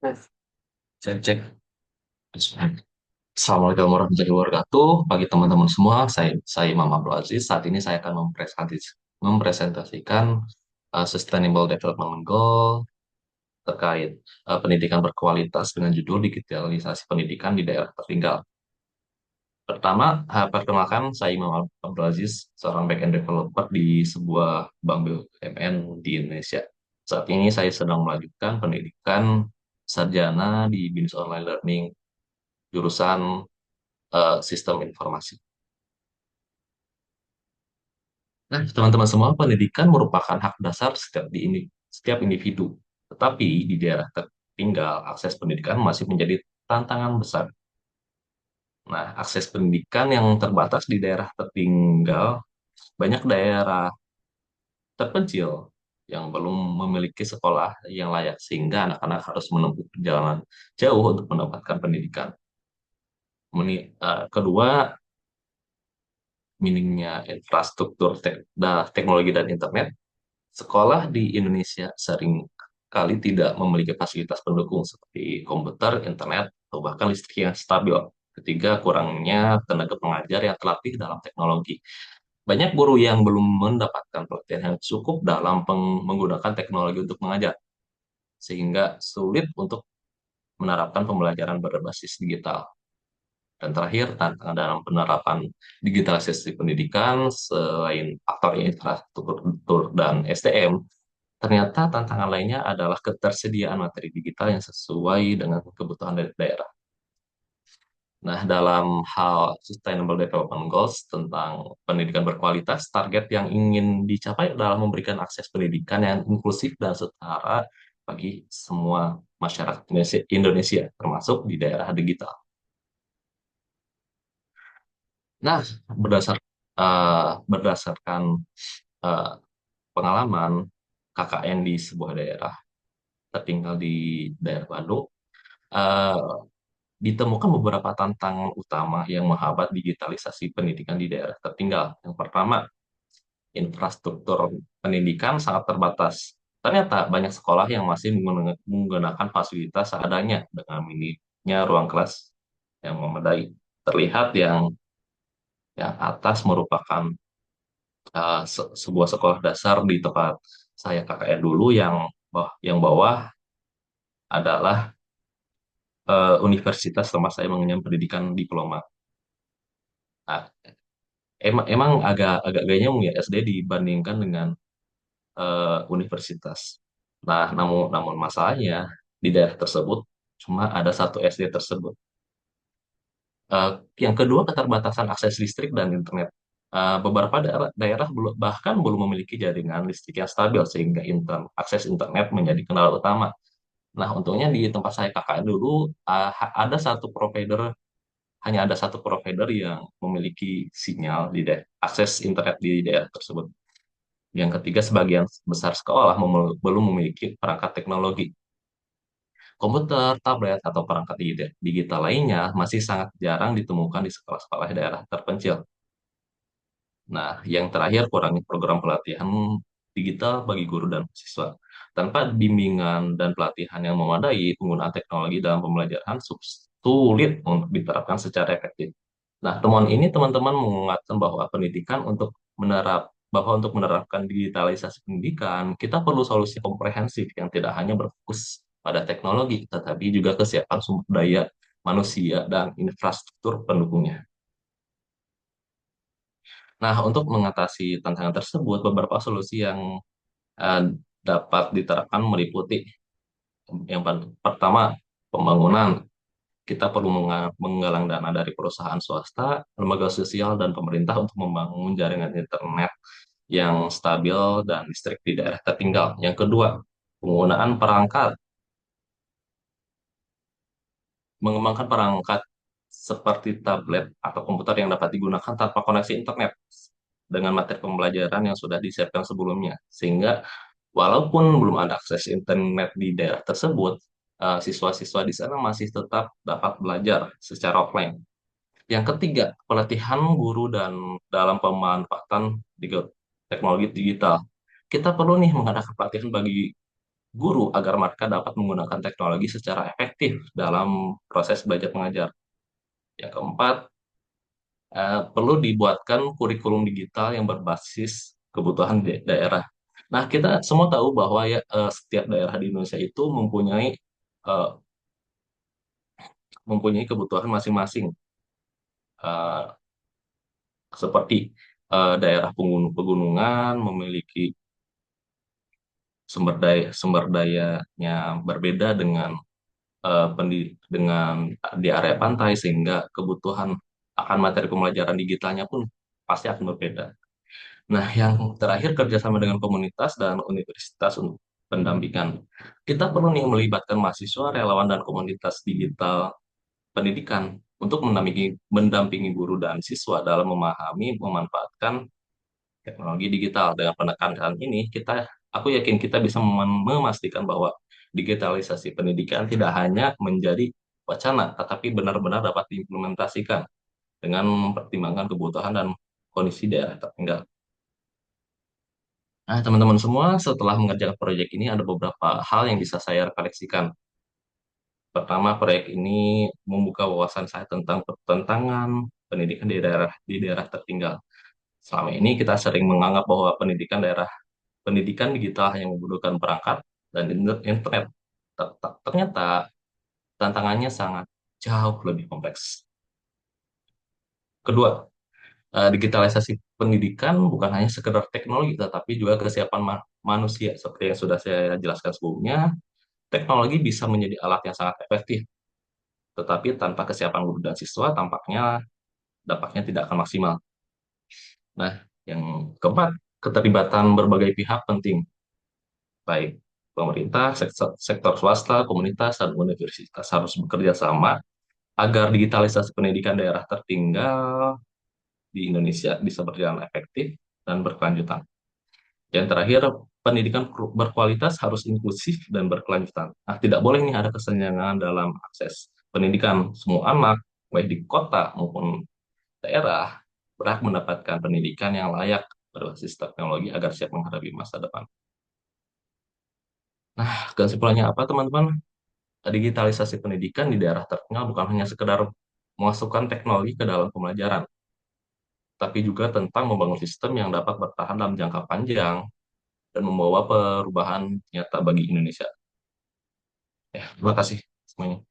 Cek cek. Assalamualaikum warahmatullahi wabarakatuh. Bagi teman-teman semua, saya Imam Abdul Aziz. Saat ini saya akan mempresentasikan Sustainable Development Goal terkait pendidikan berkualitas dengan judul digitalisasi pendidikan di daerah tertinggal. Perkenalkan saya Imam Abdul Aziz, seorang backend developer di sebuah bank BUMN di Indonesia. Saat ini saya sedang melanjutkan pendidikan sarjana di BINUS Online Learning jurusan sistem informasi. Nah, teman-teman semua, pendidikan merupakan hak dasar setiap individu. Tetapi di daerah tertinggal, akses pendidikan masih menjadi tantangan besar. Nah, akses pendidikan yang terbatas di daerah tertinggal, banyak daerah terpencil yang belum memiliki sekolah yang layak, sehingga anak-anak harus menempuh perjalanan jauh untuk mendapatkan pendidikan. Kedua, minimnya infrastruktur teknologi dan internet. Sekolah di Indonesia sering kali tidak memiliki fasilitas pendukung seperti komputer, internet, atau bahkan listrik yang stabil. Ketiga, kurangnya tenaga pengajar yang terlatih dalam teknologi. Banyak guru yang belum mendapatkan pelatihan yang cukup dalam menggunakan teknologi untuk mengajar, sehingga sulit untuk menerapkan pembelajaran berbasis digital. Dan terakhir, tantangan dalam penerapan digitalisasi pendidikan selain faktor infrastruktur dan SDM, ternyata tantangan lainnya adalah ketersediaan materi digital yang sesuai dengan kebutuhan dari daerah. Nah, dalam hal Sustainable Development Goals tentang pendidikan berkualitas, target yang ingin dicapai adalah memberikan akses pendidikan yang inklusif dan setara bagi semua masyarakat Indonesia, termasuk di daerah digital. Nah, berdasarkan eh, pengalaman KKN di sebuah daerah, tertinggal di daerah Bandung, eh, ditemukan beberapa tantangan utama yang menghambat digitalisasi pendidikan di daerah tertinggal. Yang pertama, infrastruktur pendidikan sangat terbatas. Ternyata banyak sekolah yang masih menggunakan fasilitas seadanya dengan minimnya ruang kelas yang memadai. Terlihat yang atas merupakan sebuah sekolah dasar di tempat saya KKN dulu, yang bawah adalah universitas tempat saya mengenyam pendidikan diploma. Nah, emang agak agak gayanya ya SD dibandingkan dengan universitas. Nah, namun masalahnya di daerah tersebut cuma ada satu SD tersebut. Eh, yang kedua, keterbatasan akses listrik dan internet. Beberapa daerah bahkan belum memiliki jaringan listrik yang stabil sehingga akses internet menjadi kendala utama. Nah, untungnya di tempat saya KKN dulu ada satu provider, hanya ada satu provider yang memiliki sinyal di akses internet di daerah tersebut. Yang ketiga, sebagian besar sekolah belum memiliki perangkat teknologi. Komputer, tablet, atau perangkat digital lainnya masih sangat jarang ditemukan di sekolah-sekolah daerah terpencil. Nah, yang terakhir, kurangnya program pelatihan digital bagi guru dan siswa. Tanpa bimbingan dan pelatihan yang memadai, penggunaan teknologi dalam pembelajaran sulit untuk diterapkan secara efektif. Nah, temuan ini teman-teman mengingatkan bahwa untuk menerapkan digitalisasi pendidikan, kita perlu solusi komprehensif yang tidak hanya berfokus pada teknologi, tetapi juga kesiapan sumber daya manusia dan infrastruktur pendukungnya. Nah, untuk mengatasi tantangan tersebut, beberapa solusi yang eh, dapat diterapkan meliputi pertama, pembangunan. Kita perlu menggalang dana dari perusahaan swasta, lembaga sosial, dan pemerintah untuk membangun jaringan internet yang stabil dan listrik di daerah tertinggal. Yang kedua, penggunaan perangkat, mengembangkan perangkat seperti tablet atau komputer yang dapat digunakan tanpa koneksi internet dengan materi pembelajaran yang sudah disiapkan sebelumnya. Sehingga walaupun belum ada akses internet di daerah tersebut, siswa-siswa di sana masih tetap dapat belajar secara offline. Yang ketiga, pelatihan guru dan dalam pemanfaatan teknologi digital. Kita perlu nih mengadakan pelatihan bagi guru agar mereka dapat menggunakan teknologi secara efektif dalam proses belajar mengajar. Yang keempat, perlu dibuatkan kurikulum digital yang berbasis kebutuhan daerah. Nah, kita semua tahu bahwa ya setiap daerah di Indonesia itu eh, mempunyai kebutuhan masing-masing. Seperti daerah pegunungan memiliki sumber dayanya berbeda dengan di area pantai, sehingga kebutuhan akan materi pembelajaran digitalnya pun pasti akan berbeda. Nah, yang terakhir, kerjasama dengan komunitas dan universitas untuk pendampingan. Kita perlu nih melibatkan mahasiswa, relawan, dan komunitas digital pendidikan untuk mendampingi guru dan siswa dalam memahami, memanfaatkan teknologi digital. Dengan penekanan ini, aku yakin kita bisa memastikan bahwa digitalisasi pendidikan tidak hanya menjadi wacana, tetapi benar-benar dapat diimplementasikan dengan mempertimbangkan kebutuhan dan kondisi daerah tertinggal. Nah, teman-teman semua, setelah mengerjakan proyek ini, ada beberapa hal yang bisa saya refleksikan. Pertama, proyek ini membuka wawasan saya tentang pertentangan pendidikan di daerah tertinggal. Selama ini kita sering menganggap bahwa pendidikan digital hanya membutuhkan perangkat dan internet. Ternyata tantangannya sangat jauh lebih kompleks. Kedua, digitalisasi pendidikan bukan hanya sekedar teknologi, tetapi juga kesiapan manusia. Seperti yang sudah saya jelaskan sebelumnya, teknologi bisa menjadi alat yang sangat efektif, tetapi tanpa kesiapan guru dan siswa, tampaknya dampaknya tidak akan maksimal. Nah, yang keempat, keterlibatan berbagai pihak penting, baik pemerintah, sektor swasta, komunitas, dan universitas harus bekerja sama agar digitalisasi pendidikan daerah tertinggal di Indonesia bisa berjalan efektif dan berkelanjutan. Yang terakhir, pendidikan berkualitas harus inklusif dan berkelanjutan. Nah, tidak boleh nih ada kesenjangan dalam akses pendidikan. Semua anak, baik di kota maupun daerah, berhak mendapatkan pendidikan yang layak berbasis teknologi agar siap menghadapi masa depan. Nah, kesimpulannya apa, teman-teman? Digitalisasi pendidikan di daerah tertinggal bukan hanya sekedar memasukkan teknologi ke dalam pembelajaran, tapi juga tentang membangun sistem yang dapat bertahan dalam jangka panjang dan membawa perubahan nyata bagi Indonesia. Ya, terima kasih semuanya.